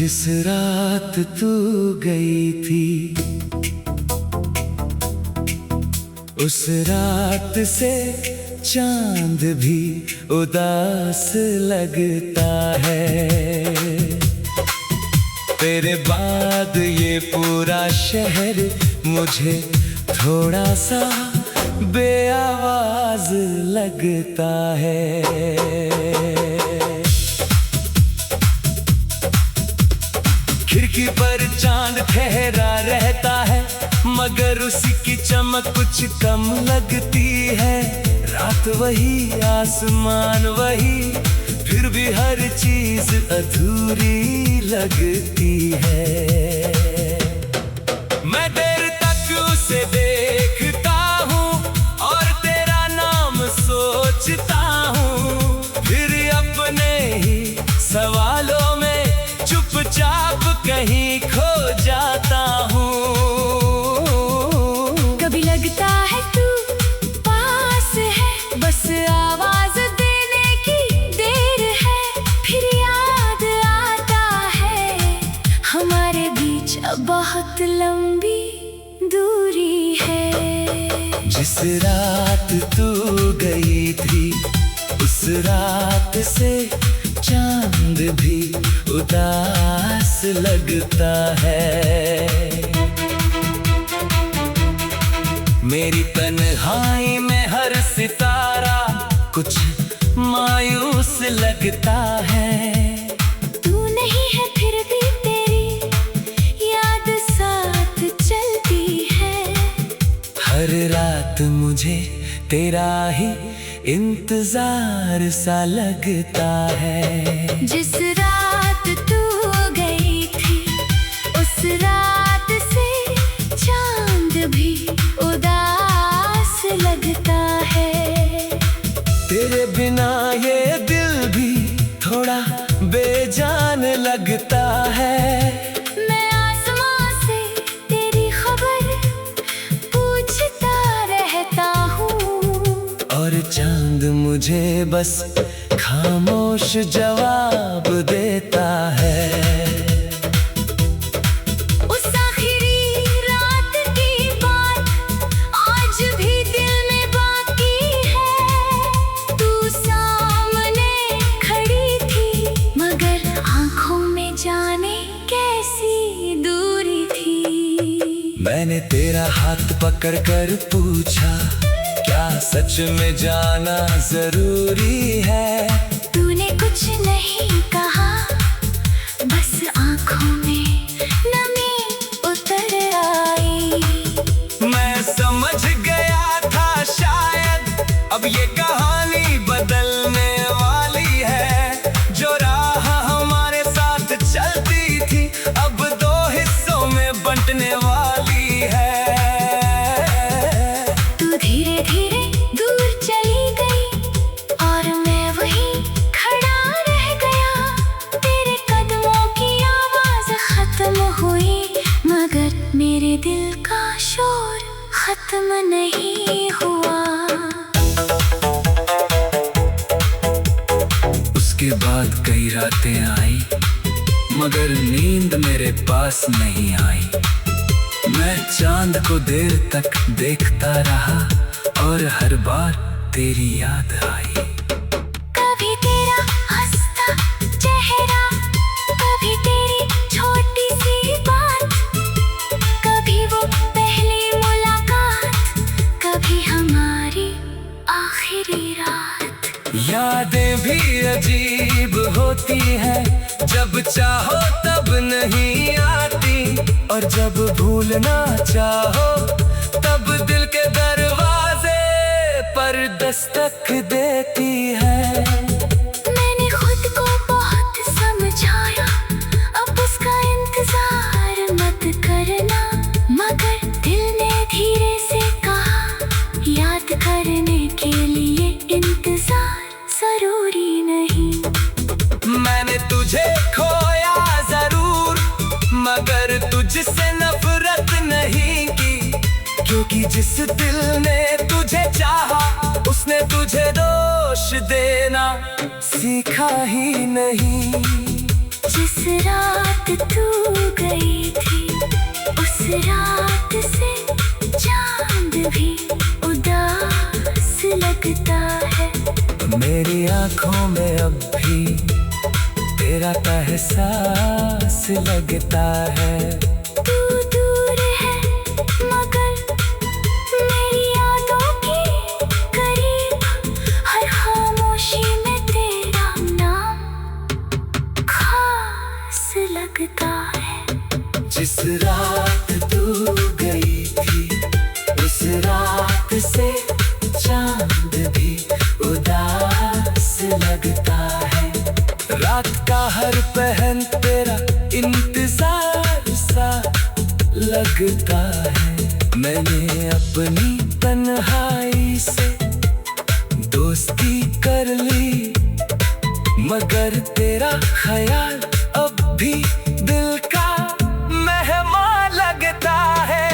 जिस रात तू गई थी उस रात से चांद भी उदास लगता है। तेरे बाद ये पूरा शहर मुझे थोड़ा सा बेआवाज लगता है। खिड़की पर चांद ठहरा रहता है मगर उसी की चमक कुछ कम लगती है। रात वही आसमान वही फिर भी हर चीज अधूरी लगती है। मैं देर तक उसे देखता हूँ और तेरा नाम सोचता हूँ, फिर अपने ही सवालों में चुपचाप कहीं खो जाता हूँ। कभी लगता है तू पास है, बस आवाज देने की देर है, फिर याद आता है हमारे बीच अब बहुत लंबी दूरी है। जिस रात तू गई थी उस रात से चांद भी उदास लगता है। मेरी तन्हाई में हर सितारा कुछ मायूस लगता है। तू नहीं है फिर भी तेरी याद साथ चलती है। हर रात मुझे तेरा ही इंतजार सा लगता है। जिस रात तू गई थी उस रात से चांद भी उदास लगता है। तेरे बिना ये दिल भी थोड़ा बेजान लगता है। मैं आसमां से तेरी खबर पूछता रहता हूँ और चांद मुझे बस खामोश जवाब देता है। उस आखिरी रात की बात आज भी दिल में बाकी है। तू सामने खड़ी थी मगर आंखों में जाने कैसी दूरी थी। मैंने तेरा हाथ पकड़कर पूछा क्या सच में जाना जरूरी है। तूने कुछ नहीं कहा, बस आंखों में नमी उतर आई। मैं समझ गया था शायद अब ये कहानी बदलने वाली है। जो राह हमारे साथ चलती थी अब दो हिस्सों में बंटने वाली है। तू धीरे धीरे दूर चली गई और मैं वहीं खड़ा रह गया। तेरे कदमों की आवाज खत्म हुई मगर मेरे दिल का शोर खत्म नहीं हुआ। उसके बाद कई रातें आई मगर नींद मेरे पास नहीं आई। मैं चांद को देर तक देखता रहा और हर बार तेरी याद आई। कभी तेरा हंसता चेहरा, कभी तेरी छोटी सी बात, कभी वो पहली मुलाकात, कभी हमारी आखिरी रात। यादें भी अजीब होती हैं, जब चाहो तब नहीं आती और जब भूलना चाहो तब दिल के दरवाजे पर दस्तक देती है। मैंने खुद को बहुत समझाया अब उसका इंतजार मत करना, मगर दिल ने धीरे से कहा याद करने के लिए इंतजार जरूरी नहीं। मैंने तुझे खोया जरूर मगर तुझसे नफरत नहीं की, क्योंकि जिस दिल ने तुझे चाहा उसने तुझे दोष देना सीखा ही नहीं। जिस रात तू गई थी उस रात से चांद भी उदास लगता है। मेरी आंखों में अब भी तेरा एहसास लगता है। तू दूर है मगर मेरी यादों के करीब, हर खामोशी में तेरा नाम खास लगता है। जिस रात तू गई थी उस रात से चांद भी उदास लगता है। रात का हर पहन तेरा इंतजार सा लगता है। मैंने अपनी तन्हाई से दोस्ती कर ली, मगर तेरा ख्याल अब भी दिल का मेहमान लगता है।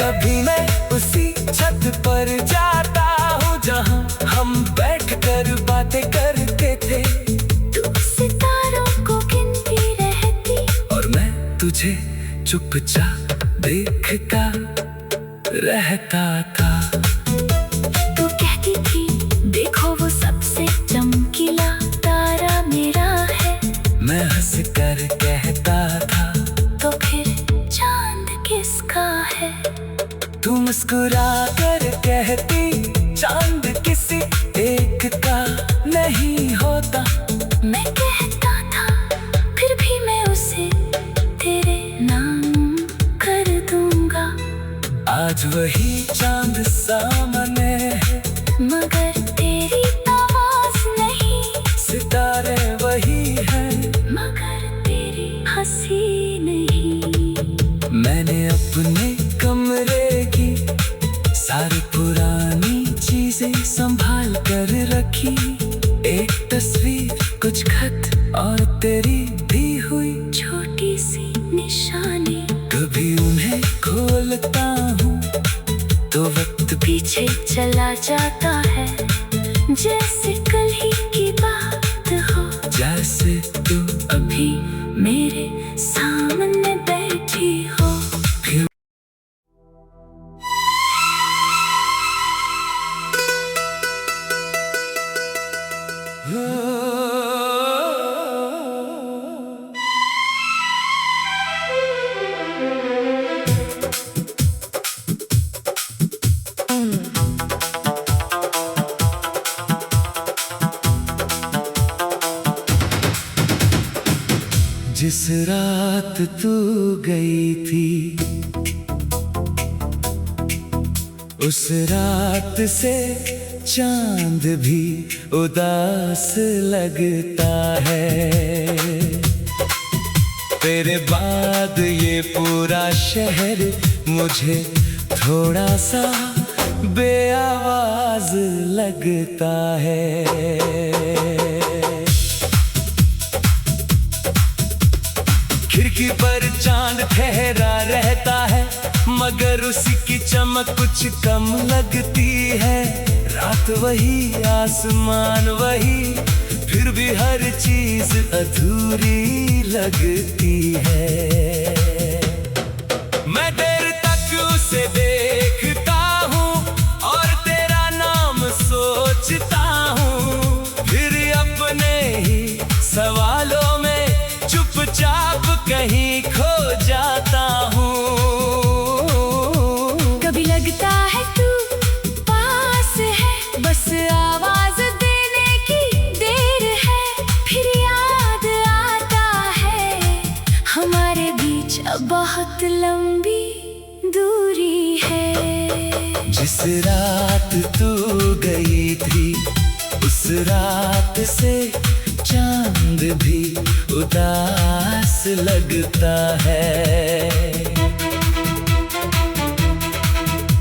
कभी मैं उसी छत पर जाता हूँ जहाँ हम बैठकर बातें करते थे। तू सितारों को गिनती रहती और मैं तुझे चुपचाप देखता रहता था। तू कहती थी देखो वो सबसे चमकीला तारा मेरा है। मैं हंस कर कहता था तो फिर चांद किसका है? तू मुस्कुरा कर कहती चांद किसी एक का नहीं होता। मैं कहता था फिर भी मैं उसे तेरे नाम कर दूंगा। आज वही चांद सामने है, मगर तेरी आवाज नहीं, सितारे वही हैं, मगर तेरी हंसी नहीं। मैंने अपने कमरे की सारी पुरानी चीजें संभाल कर रखी। एक तस्वीर, कुछ खत और तेरी दी हुई छोटी सी निशानी। कभी उन्हें खोलता हूँ तो वक्त पीछे चला जाता है जैसे कल ही की बात हो। जैसे तू अभी मेरे सामने बैठी हो। जिस रात तू गई थी उस रात से चांद भी उदास लगता है। तेरे बाद ये पूरा शहर मुझे थोड़ा सा बेआवाज लगता है। खिड़की पर चांद ठहरा रहता है, मगर उसी की चमक कुछ कम लगती है। रात वही, आसमान वही, फिर भी हर चीज अधूरी लगती है। मैं देर तक उसे देखता हूँ और तेरा नाम सोचता हूँ, फिर अपने ही सवालों में चुपचाप कहीं खो जाता हूँ। कभी लगता है तू पास है, बस आवाज देने की देर है। फिर याद आता है हमारे बीच अब बहुत लंबी दूरी है। जिस रात तू गई थी उस रात से चांद भी उदास लगता है।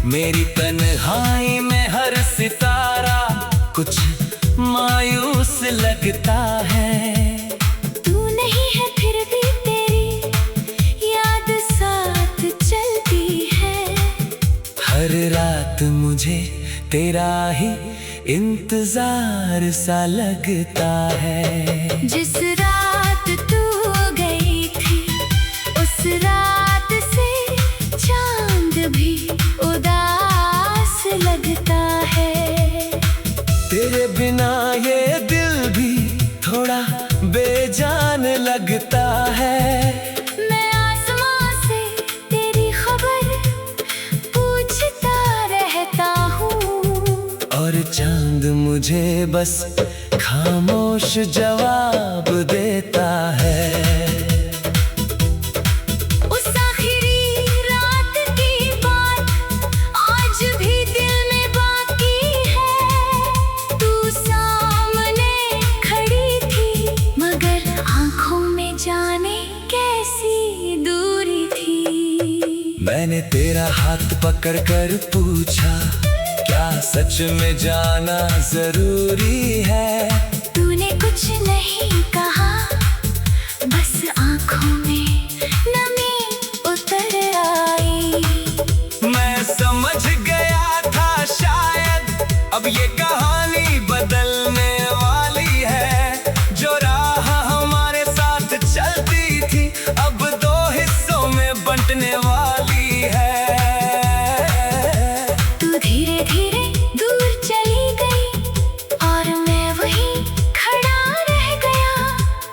मेरी तन्हाई में हर सितारा कुछ मायूस लगता है। तू नहीं है फिर भी तेरी याद साथ चलती है। हर रात मुझे तेरा ही इंतजार सा लगता है। जिस रात तू मुझे बस खामोश जवाब देता है। उस आखिरी रात की बात आज भी दिल में बाकी है। तू सामने खड़ी थी मगर आंखों में जाने कैसी दूरी थी। मैंने तेरा हाथ पकड़ कर पूछा, क्या सच में जाना जरूरी है? तूने कुछ नहीं कहा, बस आंखों में नमी उतर आई। मैं समझ गया था शायद अब ये कहानी बदलने वाली है। जो राह हमारे साथ चलती थी अब दो हिस्सों में बंटने वाली है। तू धीरे धीरे दूर चली गई और मैं वहीं खड़ा रह गया।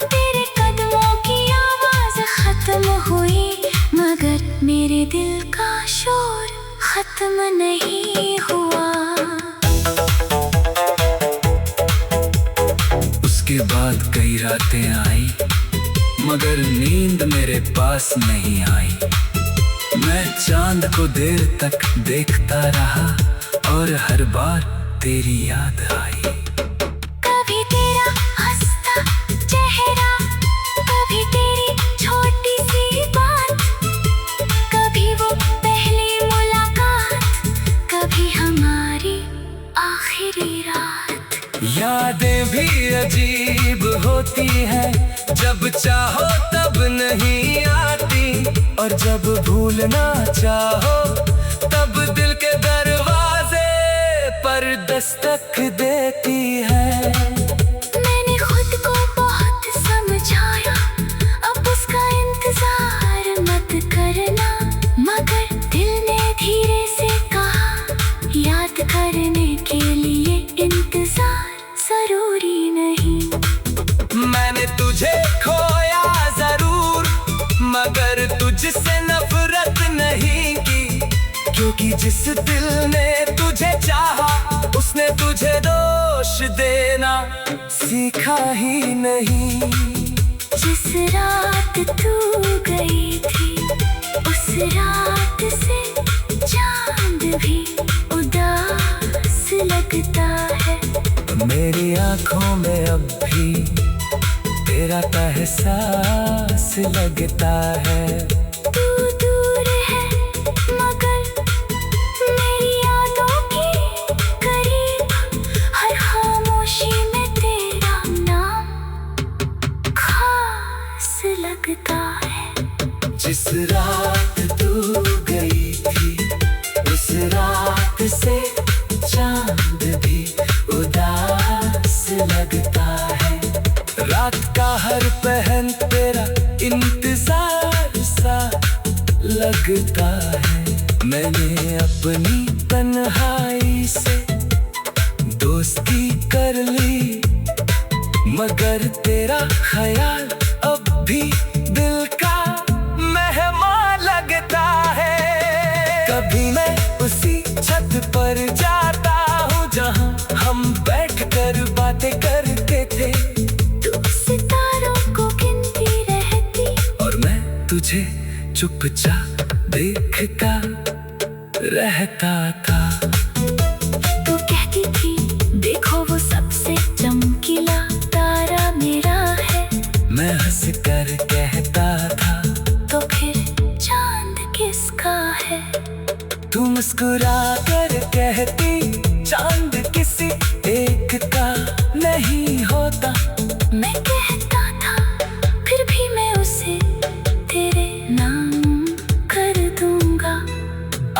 तेरे कदमों की आवाज खत्म हुई मगर मेरे दिल का शोर खत्म नहीं हुआ। उसके बाद कई रातें आई मगर नींद मेरे पास नहीं आई। मैं चांद को देर तक देखता रहा और हर बार तेरी याद आई। कभी तेरा हंसता चेहरा, कभी तेरी छोटी सी बात, कभी वो पहली मुलाकात, कभी हमारी आखिरी रात। यादें भी अजीब होती हैं, जब चाहो तब नहीं आती, और जब भूलना चाहो तब दिल के दरवाजे पर दस्तक देती है। मैंने खुद को बहुत समझाया, अब उसका इंतजार मत करना, मगर दिल ने धीरे से कहा, याद करने के लिए इंतजार जरूरी नहीं। मैंने तुझे खोया जरूर मगर तुझसे नफरत नहीं की, क्योंकि जिस दिल ने तुझे चाहा उसने तुझे दोष देना सीखा ही नहीं। जिस रात तू गई थी उस रात से चांद भी उदास लगता है। मेरी आंखों में अब भी तेरा एहसास लगता है। तू दूर है मगर मेरी यादों के करीब, हर खामोशी में तेरा नाम खास लगता है। जिस रात तू गई थी उस रात से चांद भी उदास लगता है। रात का हर पहन तेरा इंतजार सा लगता है। मैंने अपनी तन्हाई से दोस्ती कर ली मगर तेरा ख्याल अब भी दिल का मेहमान लगता है। कभी मैं उसी छत पर जाता हूँ जहाँ हम बैठकर बातें करते थे। तू सितारों को गिनती रहती और मैं तुझे चुपचाप देखता रहता था। तू कहती थी देखो वो सबसे चमकीला तारा मेरा है। मैं हंस कर कहता था तो फिर चांद किसका है? तू मुस्कुरा कर कहती चांद किसी एक का नहीं होता। मैं कहता था फिर भी मैं उसे तेरे नाम कर दूंगा।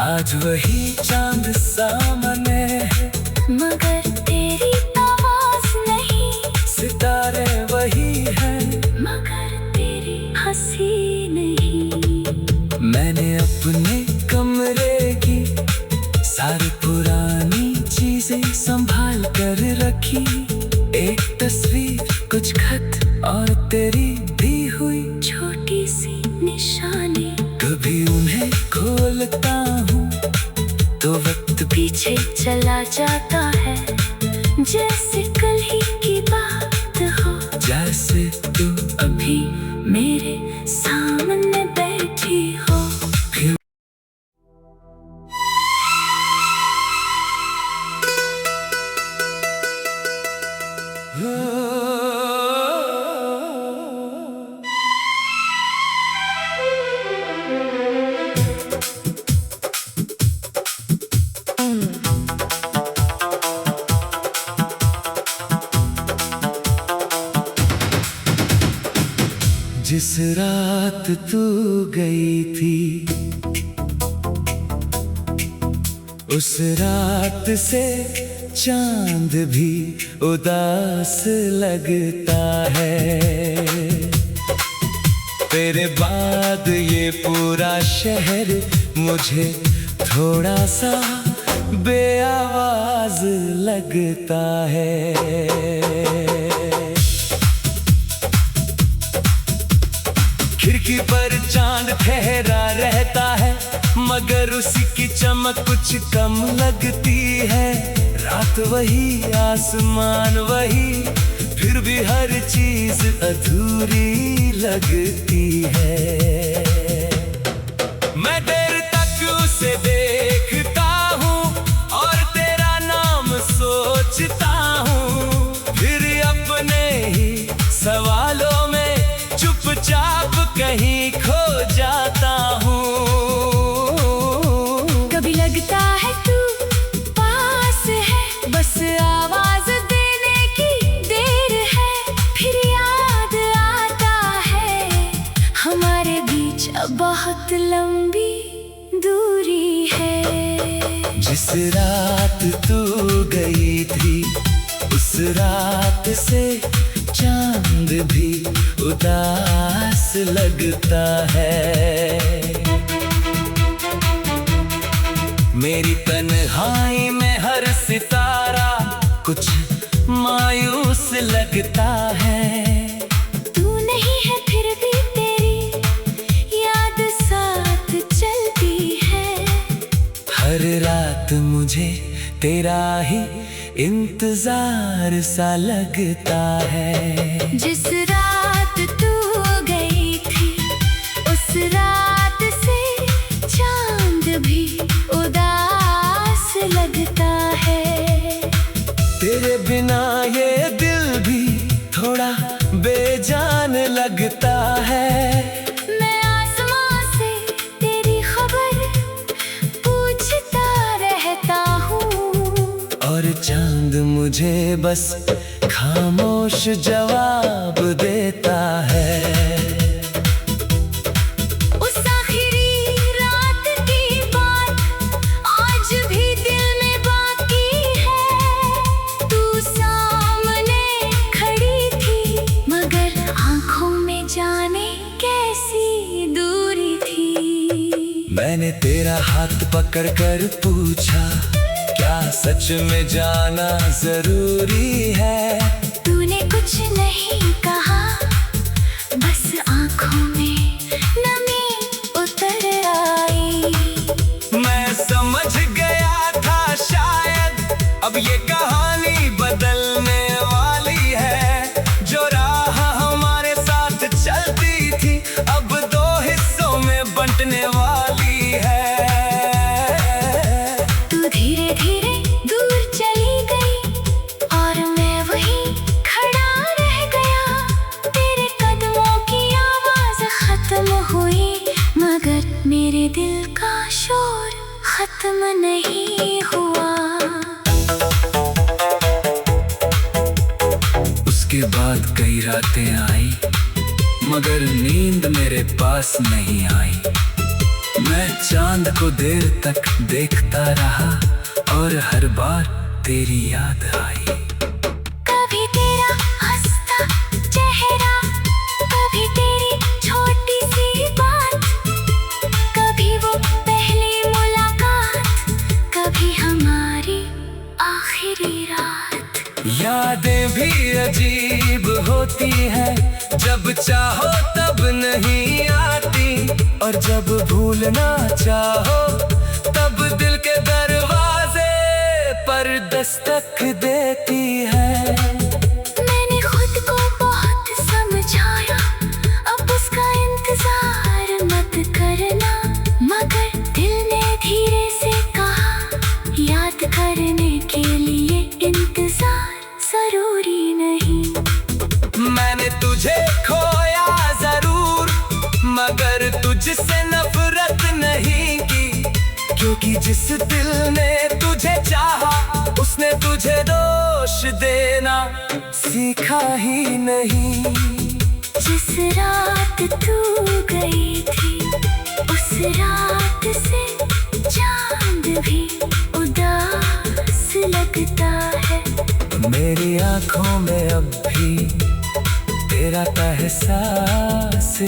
आज वही चांद सामने है मगर तेरी आवाज नहीं, सितारे वही हैं मगर तेरी हंसी नहीं। मैंने अपने कमरे की सारी पुरानी चीजें संभाल कर रखी। एक तस्वीर, कुछ खत और तेरी दी हुई छोटी सी निशानी। कभी उन्हें खोलता हूँ तो वक्त पीछे चला जाता है जैसे जिस रात तू गई थी, उस रात से चांद भी उदास लगता है। तेरे बाद ये पूरा शहर मुझे थोड़ा सा बेआवाज लगता है। खिड़की पर चांद ठहरा रहता है, मगर उसी की चमक कुछ कम लगती है। रात वही, आसमान वही, फिर भी हर चीज अधूरी लगती है। मैं देर तक उसे देखता हूँ और तेरा नाम सोचता हूँ, फिर अपने ही सवालों में चुपचाप कहीं खो जाता हूँ। कभी लगता है तू पास है, बस आवाज देने की देर है, फिर याद आता है हमारे बीच अब बहुत लंबी दूरी है। जिस रात तू गई थी, उस रात से चांद भी उदास लगता है। मेरी तन्हाई में हर सितारा कुछ मायूस लगता है। तू नहीं है फिर भी तेरी याद साथ चलती है। हर रात मुझे तेरा ही इंतजार सा लगता है। जिस रात तू गई थी, उस रात से चांद भी उदास लगता है। तेरे बिना ये दिल भी थोड़ा बेजान लगता है। मैं आसमां से तेरी खबर पूछता रहता हूँ, और चांद मुझे बस खामोश जवाब देता है। उस आखिरी रात की बात आज भी दिल में बाकी है। तू सामने खड़ी थी, मगर आंखों में जाने कैसी दूरी थी। मैंने तेरा हाथ पकड़ कर पूछा, क्या सच में जाना जरूरी है? तूने कुछ नहीं कहा, बस आंखों में नमी उतर आई। मैं समझ गया था शायद अब ये कहानी बदलने वाली है। जो राह हमारे साथ चलती थी, अब दो हिस्सों में बंटने वाली है। तू धीरे धीरे दूर चली गई और मैं वहीं खड़ा रह गया। तेरे कदमों की आवाज खत्म हुई, मगर मेरे दिल का शोर खत्म नहीं हुआ। उसके बाद कई रातें आई, मगर नींद मेरे पास नहीं आई। मैं चांद को देर तक देखता रहा और हर बार तेरी याद आई। कभी तेरा हंसता चेहरा, कभी तेरी छोटी सी बात, कभी वो पहली मुलाकात, कभी हमारी आखिरी रात। यादें भी अजीब होती हैं, जब चाहो तब नहीं आती, और जब भूलना चाहो तब दिल के दरवाजे पर दस्तक देती है। मैंने खुद को बहुत समझाया, अब उसका इंतजार मत करना, मगर दिल ने धीरे से कहा, याद करने के लिए इंतजार जरूरी नहीं। मैंने तुझे खोया जरूर, मगर तुझसे नफरत नहीं की, क्योंकि जिस दिल ने तुझे चाहा, उसने तुझे दोष देना सीखा ही नहीं। जिस रात तू गई थी उस रात से चांद भी उदास लगता है। मेरी आंखों में अब भी तेरा एहसास